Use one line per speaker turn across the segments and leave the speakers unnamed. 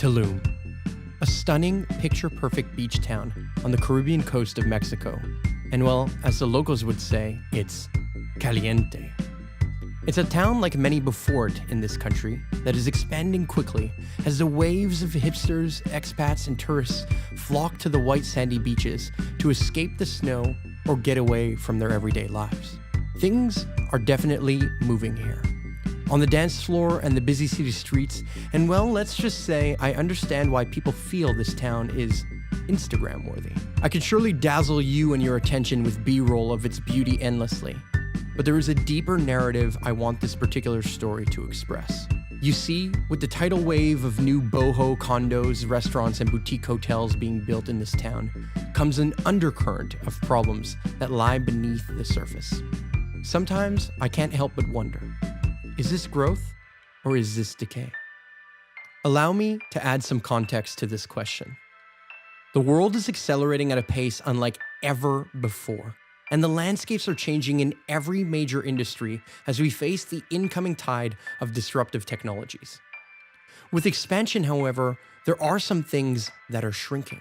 Tulum, a stunning, picture-perfect beach town on the Caribbean coast of Mexico. And well, as the locals would say, it's Caliente. It's a town like many before it in this country that is expanding quickly as the waves of hipsters, expats, and tourists flock to the white sandy beaches to escape the snow or get away from their everyday lives. Things are definitely moving here. On the dance floor and the busy city streets, and well, let's just say I understand why people feel this town is Instagram worthy. I could surely dazzle you and your attention with B-roll of its beauty endlessly. But there is a deeper narrative I want this particular story to express. You see, with the tidal wave of new boho condos, restaurants, and boutique hotels being built in this town, comes an undercurrent of problems that lie beneath the surface. Sometimes I can't help but wonder, is this growth or is this decay? Allow me to add some context to this question. The world is accelerating at a pace unlike ever before. And the landscapes are changing in every major industry as we face the incoming tide of disruptive technologies. With expansion, however, there are some things that are shrinking.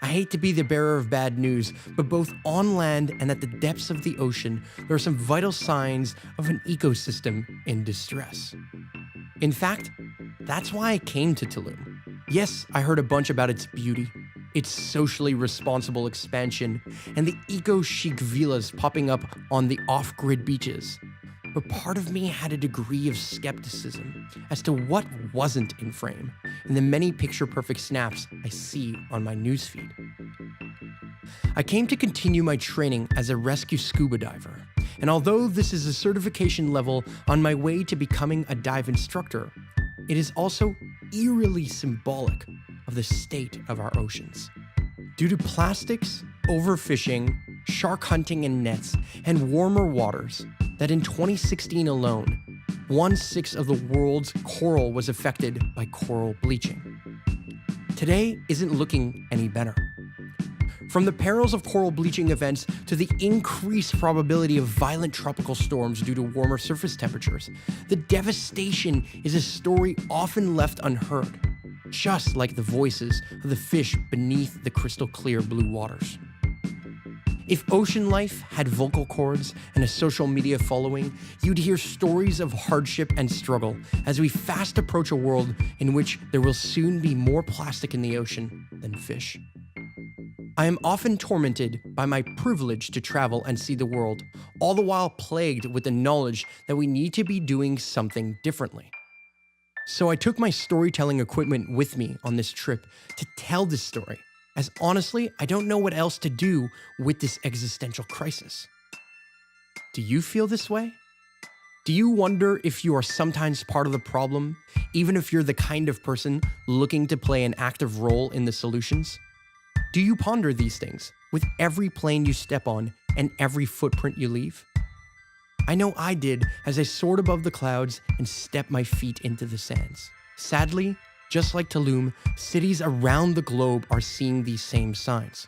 I hate to be the bearer of bad news, but both on land and at the depths of the ocean, there are some vital signs of an ecosystem in distress. In fact, that's why I came to Tulum. Yes, I heard a bunch about its beauty, its socially responsible expansion, and the eco-chic villas popping up on the off-grid beaches. But part of me had a degree of skepticism as to what wasn't in frame in the many picture-perfect snaps I see on my newsfeed. I came to continue my training as a rescue scuba diver, and although this is a certification level on my way to becoming a dive instructor, it is also eerily symbolic of the state of our oceans. Due to plastics, overfishing, shark hunting in nets, and warmer waters, that in 2016 alone, 1/6 of the world's coral was affected by coral bleaching. Today isn't looking any better. From the perils of coral bleaching events to the increased probability of violent tropical storms due to warmer surface temperatures, the devastation is a story often left unheard, just like the voices of the fish beneath the crystal clear blue waters. If ocean life had vocal cords and a social media following, you'd hear stories of hardship and struggle as we fast approach a world in which there will soon be more plastic in the ocean than fish. I am often tormented by my privilege to travel and see the world, all the while plagued with the knowledge that we need to be doing something differently. So I took my storytelling equipment with me on this trip to tell this story, as honestly, I don't know what else to do with this existential crisis. Do you feel this way? Do you wonder if you are sometimes part of the problem, even if you're the kind of person looking to play an active role in the solutions? Do you ponder these things with every plane you step on and every footprint you leave? I know I did as I soared above the clouds and stepped my feet into the sands. Sadly, just like Tulum, cities around the globe are seeing these same signs.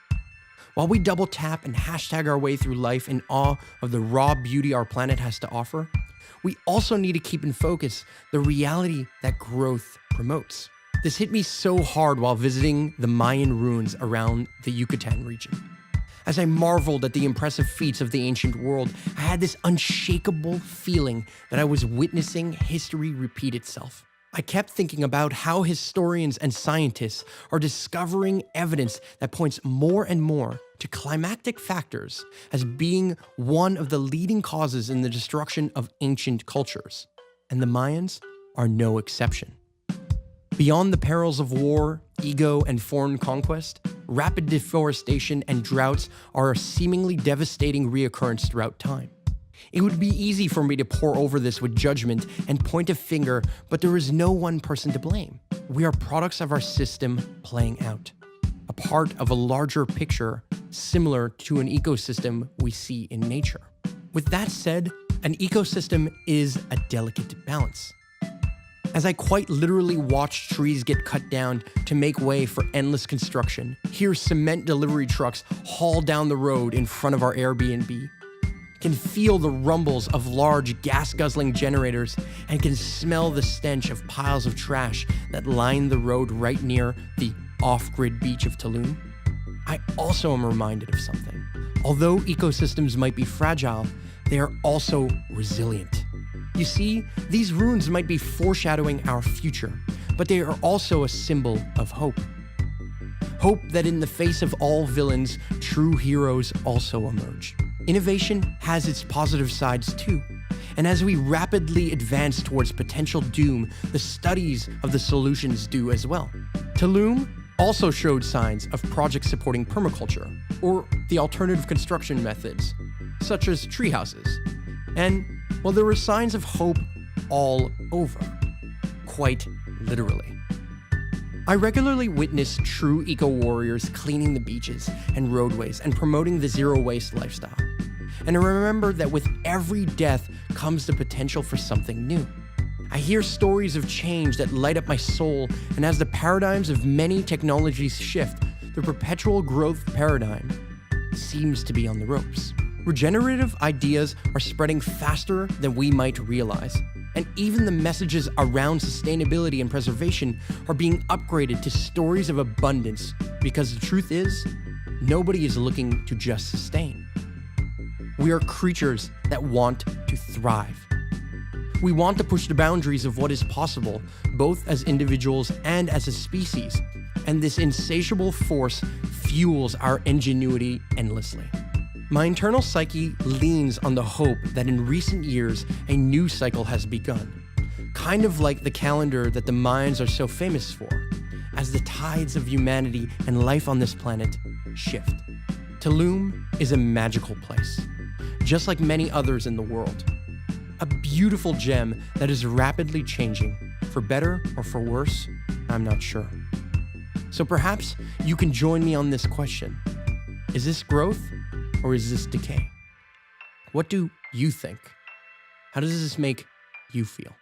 While we double tap and hashtag our way through life in awe of the raw beauty our planet has to offer, we also need to keep in focus the reality that growth promotes. This hit me so hard while visiting the Mayan ruins around the Yucatan region. As I marveled at the impressive feats of the ancient world, I had this unshakable feeling that I was witnessing history repeat itself. I kept thinking about how historians and scientists are discovering evidence that points more and more to climactic factors as being one of the leading causes in the destruction of ancient cultures. And the Mayans are no exception. Beyond the perils of war, ego, and foreign conquest, rapid deforestation and droughts are a seemingly devastating reoccurrence throughout time. It would be easy for me to pour over this with judgment and point a finger, but there is no one person to blame. We are products of our system playing out, a part of a larger picture similar to an ecosystem we see in nature. With that said, an ecosystem is a delicate balance. As I quite literally watch trees get cut down to make way for endless construction, hear cement delivery trucks haul down the road in front of our Airbnb, can feel the rumbles of large gas-guzzling generators, and can smell the stench of piles of trash that line the road right near the off-grid beach of Tulum, I also am reminded of something. Although ecosystems might be fragile, they are also resilient. You see, these ruins might be foreshadowing our future, but they are also a symbol of hope. Hope that in the face of all villains, true heroes also emerge. Innovation has its positive sides too. And as we rapidly advance towards potential doom, the studies of the solutions do as well. Tulum also showed signs of projects supporting permaculture, or the alternative construction methods, such as treehouses. And, well, there were signs of hope all over, quite literally. I regularly witness true eco-warriors cleaning the beaches and roadways and promoting the zero-waste lifestyle. And I remember that with every death comes the potential for something new. I hear stories of change that light up my soul, and as the paradigms of many technologies shift, the perpetual growth paradigm seems to be on the ropes. Regenerative ideas are spreading faster than we might realize, and even the messages around sustainability and preservation are being upgraded to stories of abundance, because the truth is, nobody is looking to just sustain. We are creatures that want to thrive. We want to push the boundaries of what is possible, both as individuals and as a species, and this insatiable force fuels our ingenuity endlessly. My internal psyche leans on the hope that in recent years, a new cycle has begun, kind of like the calendar that the Mayans are so famous for, as the tides of humanity and life on this planet shift. Tulum is a magical place, just like many others in the world. A beautiful gem that is rapidly changing, for better or for worse, I'm not sure. So perhaps you can join me on this question. Is this growth or is this decay? What do you think? How does this make you feel?